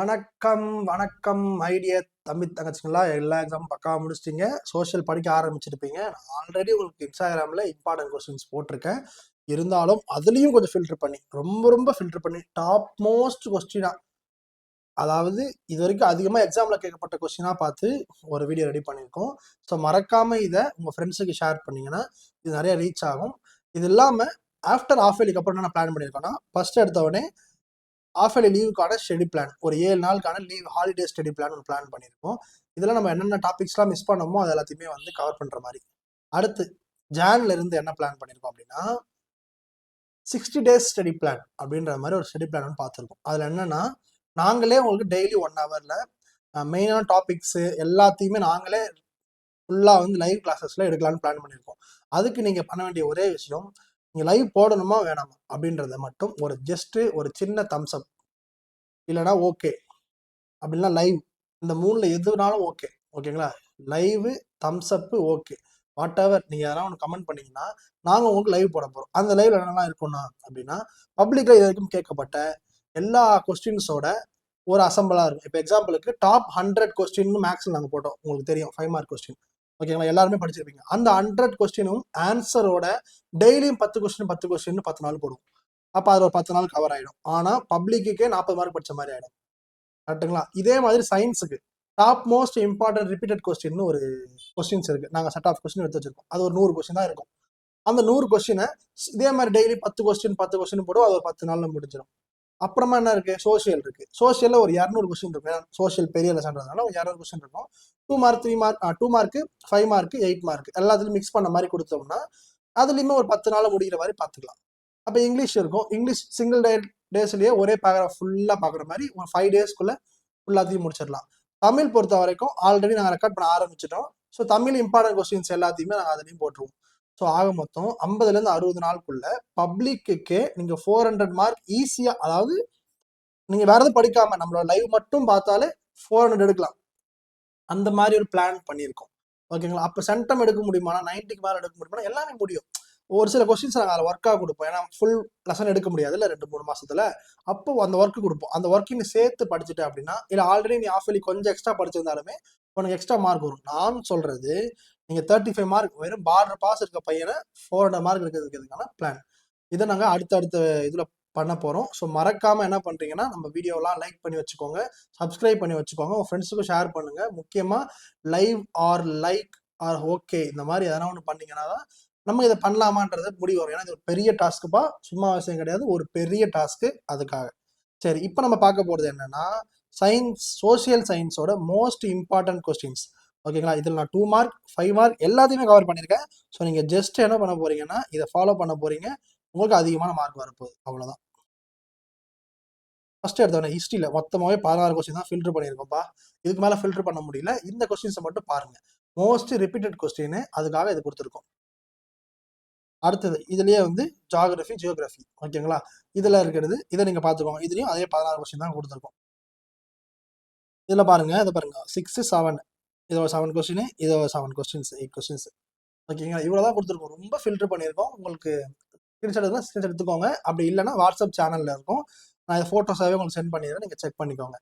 வணக்கம் வணக்கம் ஐடியா தம்பி தங்கச்சிங்களா, எல்லா எக்ஸாம் பக்காவா முடிச்சிட்டீங்க. சோஷியல் படிக்க ஆரம்பிச்சிருப்பீங்க. நான் ஆல்ரெடி உங்களுக்கு இன்ஸ்டாகிராமில் இம்பார்ட்டன்ட் கொஸ்டின்ஸ் போட்டிருக்கேன். இருந்தாலும் அதுலேயும் கொஞ்சம் ஃபில்டர் பண்ணி ரொம்ப ரொம்ப ஃபில்டர் பண்ணி டாப் மோஸ்ட் கொஸ்டினாக, அதாவது இது வரைக்கும் அதிகமாக எக்ஸாமில் கேட்கப்பட்ட கொஸ்டினாக பார்த்து ஒரு வீடியோ ரெடி பண்ணியிருக்கோம். ஸோ மறக்காமல் இதை உங்கள் ஃப்ரெண்ட்ஸுக்கு ஷேர் பண்ணிங்கன்னா இது நிறைய ரீச் ஆகும். இது இல்லாமல் ஆஃப்டர் ஆஃப் இயர்லிக்கு அப்புறம் என்ன பிளான் பண்ணியிருக்கோன்னா, ஃபஸ்ட் எடுத்தவொடனே ஆஃப் இயர்லி லீவுக்கான ஸ்டடி பிளான், ஒரு 7 நாளுக்கான லீவ் ஹாலிடே ஸ்டடி பிளான் ஒரு பிளான் பண்ணியிருக்கோம். இதில் நம்ம என்னென்ன டாபிக்ஸ்லாம் மிஸ் பண்ணோமோ அது எல்லாத்தையுமே வந்து கவர் பண்ணுற மாதிரி. அடுத்து ஜான்ல இருந்து என்ன பிளான் பண்ணியிருக்கோம் அப்படின்னா, 60 டேஸ் ஸ்டடி பிளான் அப்படின்ற மாதிரி ஒரு ஸ்டடி பிளான் பார்த்துருக்கோம். அதில் என்னன்னா, நாங்களே உங்களுக்கு டெய்லி 1 ஹவரில் மெயினான டாபிக்ஸு எல்லாத்தையுமே நாங்களே ஃபுல்லாக வந்து லைவ் கிளாஸஸில் எடுக்கலான்னு பிளான் பண்ணியிருக்கோம். அதுக்கு நீங்கள் பண்ண வேண்டிய ஒரே விஷயம், நீங்கள் லைவ் போடணுமா வேணாமா அப்படின்றத மட்டும் ஒரு சின்ன தம்ஸ் அப், இல்லைனா ஓகே, அப்படின்னா லைவ், இந்த 3ல் எதுனாலும் ஓகே. ஓகேங்களா? Live, thumbs up, okay, whatever நீங்கள் எதனா ஒன்று கமெண்ட் பண்ணிங்கன்னா நாங்கள் உங்களுக்கு லைவ் போட போகிறோம். அந்த லைவ்ல என்னெல்லாம் இருக்கும்னா அப்படின்னா, பப்ளிக்கில் இது வரைக்கும் கேட்கப்பட்ட எல்லா கொஸ்டின்ஸோட ஒரு அசம்பிளாக இருக்கும். இப்போ எக்ஸாம்பிளுக்கு டாப் 100 கொஸ்டின் மேக்ஸில் நாங்கள் போட்டோம். உங்களுக்கு தெரியும் 5 மார்க் கொஸ்டின். ஓகேங்களா? எல்லாருமே படிச்சிருப்பீங்க. அந்த 100 கொஸ்டினும் ஆன்சரோட டெய்லியும் 10 கொஸ்டின் 10 நாள் போடுவோம். அப்போ அது ஒரு 10 நாள் கவர் ஆகிடும். ஆனால் பப்ளிக்குக்கே 40 மார்க் படித்த மாதிரி ஆகிடும். கரெக்டுங்களா? இதே மாதிரி சயின்ஸுக்கு top most important repeated question ஒரு கொஸ்டின்ஸ் இருக்கு. நாங்கள் செட் ஆஃப் கொஸ்டின் எடுத்து வச்சிருக்கோம். அது ஒரு 100 கொஸ்டின் தான் இருக்கும். அந்த 100 கொஸ்டினை இதே மாதிரி டெய்லி 10 கொஸ்டின் போடுவோம். அது ஒரு 10 நாள்ல முடிஞ்சிடும். அப்புறமா என்ன இருக்கு? சோஷியல் இருக்கு. சோஷியல்ல ஒரு 200 கொஸ்டின் இருக்கும். சோஷியல் பெரிய லெசன்றதுனால ஒரு 200 கொஸ்டின் இருக்கும். 2 mark 3 mark 2 mark 5 mark 8 mark எல்லாத்துலையும் மிக்ஸ் பண்ண மாதிரி கொடுத்தோம்னா அதுலேயுமே ஒரு 10 நாள் முடிகிற மாதிரி பார்த்துக்கலாம். அப்போ இங்கிலீஷ் இருக்கும். இங்கிலீஷ் சிங்கிள் டேஸ்லேயே ஒரே பேராகிராஃப் ஃபுல்லாக பார்க்குற மாதிரி ஒரு 5 டேஸ்க்குள்ளே ஃபுல்லாத்தையும் முடிச்சிடலாம். தமிழ் பொறுத்த வரைக்கும் ஆல்ரெடி நாங்கள் ரெக்கார்ட் பண்ண ஆரம்பிச்சிட்டோம். ஸோ தமிழ் இம்பார்ட்டன்ட் கொஸ்டின்ஸ் எல்லாத்தையுமே நாங்கள் அதுலேயும் போட்டுருவோம். ஸோ ஆக மொத்தம் 50லேருந்து 60 நாளுக்குள்ள பப்ளிக்கு நீங்கள் 400 மார்க் ஈஸியாக, அதாவது நீங்கள் வேற எதுவும் படிக்காம நம்மளோட லைவ் மட்டும் பார்த்தாலே 400 எடுக்கலாம். அந்த மாதிரி ஒரு பிளான் பண்ணியிருக்கோம். ஓகேங்களா? அப்போ சென்டம் எடுக்க முடியுமா? 90க்கு மேலே எடுக்க முடியுமா? எல்லாமே முடியும். ஒரு சில கொஸ்டின்ஸ் நாங்கள் அதில் ஒர்க்காக கொடுப்போம். ஏன்னா ஃபுல் லெசன் எடுக்க முடியாது இல்லை 2-3 மாசத்துல. அப்போ அந்த ஒர்க்கு கொடுப்போம். அந்த ஒர்க்கிங் சேர்த்து படிச்சுட்டு அப்படின்னா, இல்லை ஆல்ரெடி நீ ஆஃப் இயர்லி கொஞ்சம் எக்ஸ்ட்ரா படிச்சிருந்தாலுமே உனக்கு எக்ஸ்ட்ரா மார்க் வரும். நான் சொல்றது, நீங்கள் 35 மார்க் வெறும் பார்டர் பாஸ் இருக்க பையனை 400 மார்க் இருக்கிறதுக்கான பிளான். இதை நாங்கள் அடுத்தடுத்த இதில் பண்ண போகிறோம். ஸோ மறக்காமல் என்ன பண்ணுறீங்கன்னா, நம்ம வீடியோலாம் லைக் பண்ணி வச்சுக்கோங்க, சப்ஸ்கிரைப் பண்ணி வச்சுக்கோங்க, உங்கள் ஃப்ரெண்ட்ஸுக்கும் ஷேர் பண்ணுங்கள். முக்கியமாக live or like or okay இந்த மாதிரி எதனா ஒன்று பண்ணிங்கன்னா தான் நம்ம இதை பண்ணலாமான்றது முடிவு வரும். ஏன்னா இது ஒரு பெரிய டாஸ்க்குப்பா, சும்மா அவசியம் கிடையாது, ஒரு பெரிய டாஸ்க்கு. அதுக்காக சரி, இப்போ நம்ம பார்க்க போகிறது என்னன்னா, சோசியல் சயின்ஸோட மோஸ்ட் இம்பார்ட்டன்ட் கொஸ்டின்ஸ். ஓகேங்களா? இதில் நான் 2 மார்க் 5 மார்க் எல்லாத்தையுமே கவர் பண்ணியிருக்கேன். ஸோ நீங்கள் ஜஸ்ட் என்ன பண்ண போறீங்கன்னா, இதை ஃபாலோ பண்ண போறீங்க, உங்களுக்கு அதிகமான மார்க் வரப்போகுது. அவ்வளோதான். ஃபர்ஸ்ட் எடுத்தவொடனே ஹிஸ்ட்ரியில் மொத்தமாகவே 16 கொஸ்டின் தான் ஃபில்டர் பண்ணியிருக்கோம்ப்பா. இதுக்கு மேலே ஃபில்டர் பண்ண முடியல. இந்த கொஸ்டின்ஸை மட்டும் பாருங்க. மோஸ்ட் ரிப்பீட்டட் கொஸ்டின், அதுக்காக இது கொடுத்துருக்கோம். அடுத்தது இதுலயே வந்து ஜியோகிராஃபி. ஓகேங்களா? இதில் இருக்கிறது இதை நீங்கள் பார்த்துக்கோங்க. இதுலேயும் அதே 16 கொஸ்டின் தான் கொடுத்துருக்கோம். இதில் பாருங்க, இதை பாருங்க, 6 7 இது ஒரு 7 கொஸ்டின், இது ஒரு 7 கொஸ்டின்ஸ் 8 கொஸ்டின்ஸ். ஓகேங்களா? இவ்வளோ தான் கொடுத்துருக்கோம். ரொம்ப ஃபில்டர் பண்ணியிருக்கோம். உங்களுக்கு ஸ்கிரீன்ஷாட் எடுத்துக்கோங்க. அப்படி இல்லைன்னா வாட்ஸ்அப் சேனலில் இருக்கும். நான் இதை ஃபோட்டோஸாகவே உங்களுக்கு சென்ட் பண்ணிடுறேன். நீங்கள் செக் பண்ணிக்கோங்க.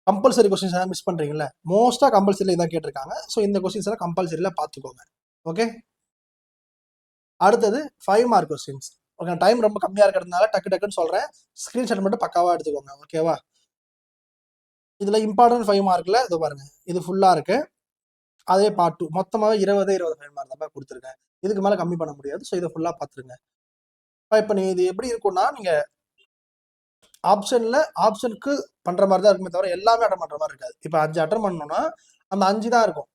கம்பல்சரி கொஸ்டின்ஸ் எதாவது மிஸ் பண்ணுறீங்களா? மோஸ்ட்டாக கம்பல்சரியில் இதான் கேட்டிருக்காங்க. ஸோ இந்த கொஸ்டின்ஸ் எல்லாம் கம்பல்சரியில் பார்த்துக்கோங்க. ஓகே, அடுத்தது 5 மார்க் கொஸ்டின்ஸ். ஓகே, டைம் ரொம்ப கம்மியாக இருக்கிறதுனால டக்குன்னு சொல்கிறேன். ஸ்க்ரீன்ஷாட் மட்டும் பக்காவாக எடுத்துக்கோங்க. ஓகேவா? இதில் இம்பார்ட்டன்ட் 5 மார்க்கில் இது பாருங்க, இது ஃபுல்லாக இருக்கு. அதே பார்ட் 2 மொத்தமாக 25 மார்க் தான் கொடுத்துருக்கேன். இதுக்கு மேலே கம்மி பண்ண முடியாது. ஸோ இதை ஃபுல்லாக பார்த்துருங்க. இப்போ நீங்கள் இது எப்படி இருக்கும்னா, நீங்கள் ஆப்ஷனுக்கு பண்ணுற மாதிரி தான் இருக்குமே தவிர எல்லாமே அட்டன் பண்ணுற மாதிரி இருக்காது. இப்போ 5 அட்டன் பண்ணணும்னா அந்த 5 தான் இருக்கும்.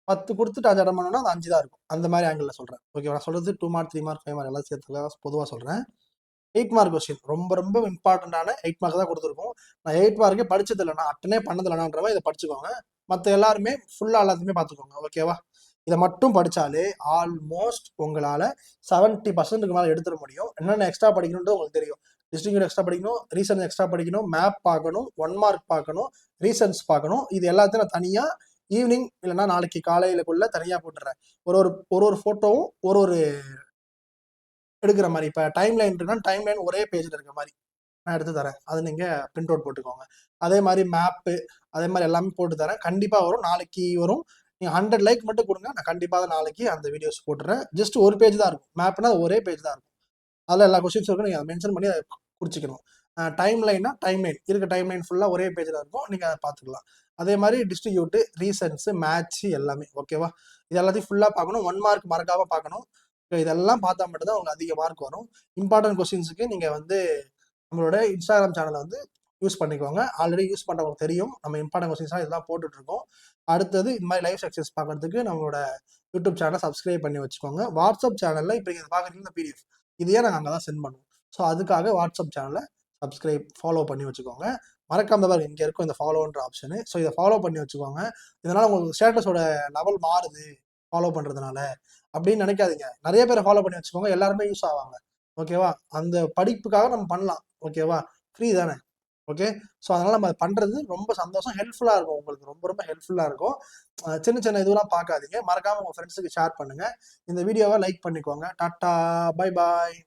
10 கொடுத்துட்டு 5 அட்டன் பண்ணணும்னா அந்த 5 தான் இருக்கும். அந்த மாதிரி ஆங்கிளில் சொல்கிறேன். ஓகே, நான் சொல்கிறது 2 மார்க் 3 மார்க் 5 மார்க் எல்லாம் சேர்த்து பொதுவாக சொல்கிறேன். 8 மார்க் கொஸ்டின் ரொம்ப ரொம்ப இம்பார்ட்டண்டான 8 மார்க் தான் கொடுத்துருக்கோம். நான் 8 மார்க்கே படிச்சது இல்லைனா, அட்டனே பண்ணது இல்லைனான்றவங்க இதை படிச்சுக்கோங்க. மற்ற எல்லாருமே ஃபுல்லாக எல்லாத்தையுமே பார்த்துக்கோங்க. ஓகேவா? இதை மட்டும் படித்தாலே ஆல்மோஸ்ட் உங்களால் 70% மேலே எடுத்துட முடியும். என்னென்ன எக்ஸ்ட்ரா படிக்கணுன்றது உங்களுக்கு தெரியும். டிஸ்ட்ரிக்ட் எக்ஸ்ட்ரா படிக்கணும், ரீசன்ஸ் எக்ஸ்ட்ரா படிக்கணும், மேப் பார்க்கணும், 1 மார்க் பார்க்கணும், ரீசன்ஸ் பார்க்கணும். இது எல்லாத்தையும் நான் தனியாக ஈவினிங் இல்லைன்னா நாளைக்கு காலையிலக்குள்ள தனியாக போட்டுறேன். ஒரு ஃபோட்டோவும் ஒரு எடுக்கிற மாதிரி. இப்போ டைம் லைன் இருக்குன்னா டைம் லைன் ஒரே பேஜில் இருக்கிற மாதிரி. நான் எடுத்து தரேன். அது நீங்க பிரிண்ட் அவுட் போட்டுக்கோங்க. அதே மாதிரி மேப்பு, அதே மாதிரி எல்லாமே போட்டு தரேன். கண்டிப்பா வரும். நாளைக்கு வரும். நீங்க 100 லைக் மட்டும் கொடுங்க. நான் கண்டிப்பா நாளைக்கு அந்த வீடியோஸ் போட்டுறேன். ஜஸ்ட் ஒரு பேஜ் தான் இருக்கும். மேப்னா ஒரே பேஜ் தான் இருக்கும். அதில் எல்லா கொஸ்டின்ஸ் இருக்கும். நீங்கள் அதை மென்ஷன் பண்ணி அதை குறிச்சிக்கணும். டைம் லைன்னா டைம் லைன் இருக்க டைம் லைன் ஃபுல்லாக ஒரே பேஜில் இருக்கும். நீங்கள் அதை பார்த்துக்கலாம். அதே மாதிரி டிஸ்ட்ரிபியூட்டு, ரீசன்ஸு, மேட்ச்சு எல்லாமே ஓகேவா. இது எல்லாத்தையும் ஃபுல்லாக பார்க்கணும். 1 மார்க் மறக்காமல் பார்க்கணும். இதெல்லாம் பார்த்தா மட்டும்தான் உங்களுக்கு அதிக மார்க் வரும். இம்பார்ட்டன்ட் கொஸ்டின்ஸுக்கு நீங்கள் வந்து நம்மளோட இன்ஸ்டாகிராம் சேனலை வந்து யூஸ் பண்ணிக்கோங்க. ஆல்ரெடி யூஸ் பண்ணுறவங்களுக்கு தெரியும். நம்ம இம்பார்ட்டன்ட் கொஸ்டின்ஸாக இதெல்லாம் போட்டுட்ருக்கோம். அடுத்தது இந்த மாதிரி லைவ் செக்ஷன்ஸ் பார்க்கறதுக்கு நம்மளோட யூடியூப் சேனலை சப்ஸ்கிரைப் பண்ணி வச்சுக்கோங்க. வாட்ஸ்அப் சேனலில் இப்போ நீங்கள் பார்க்குறீங்க பிடிஎஃப் இதையே நாங்கள் அங்கே தான் சென்ட் பண்ணுவோம். ஸோ அதுக்காக வாட்ஸ்அப் சேனலை சப்ஸ்கிரைப் ஃபாலோ பண்ணி வச்சுக்கோங்க. மறக்காம பாருங்க இங்கே இருக்கும் இந்த ஃபாலோன்ற ஆப்ஷனு. ஸோ இதை ஃபாலோ பண்ணி வச்சுக்கோங்க. இதனால் உங்களுக்கு ஸ்டேட்டஸோட லெவல் மாறுது ஃபாலோ பண்ணுறதுனால அப்படின்னு நினைக்காதீங்க. நிறைய பேரை ஃபாலோ பண்ணி வச்சுக்கோங்க. எல்லாருமே யூஸ் ஆவாங்க. ஓகேவா. அந்த படிப்புக்காக நம்ம பண்ணலாம். ஓகேவா. ஃப்ரீ தானே. ஓகே. ஸோ அதனால் நம்ம பண்ணுறது ரொம்ப சந்தோஷம். ஹெல்ப்ஃபுல்லாக இருக்கும். உங்களுக்கு ரொம்ப ரொம்ப ஹெல்ப்ஃபுல்லாக இருக்கும். சின்ன சின்ன இதெல்லாம் பார்க்காதீங்க. மறக்காமல் உங்கள் ஃப்ரெண்ட்ஸுக்கு ஷேர் பண்ணுங்கள். இந்த வீடியோவை லைக் பண்ணிக்கோங்க. Tata, bye bye.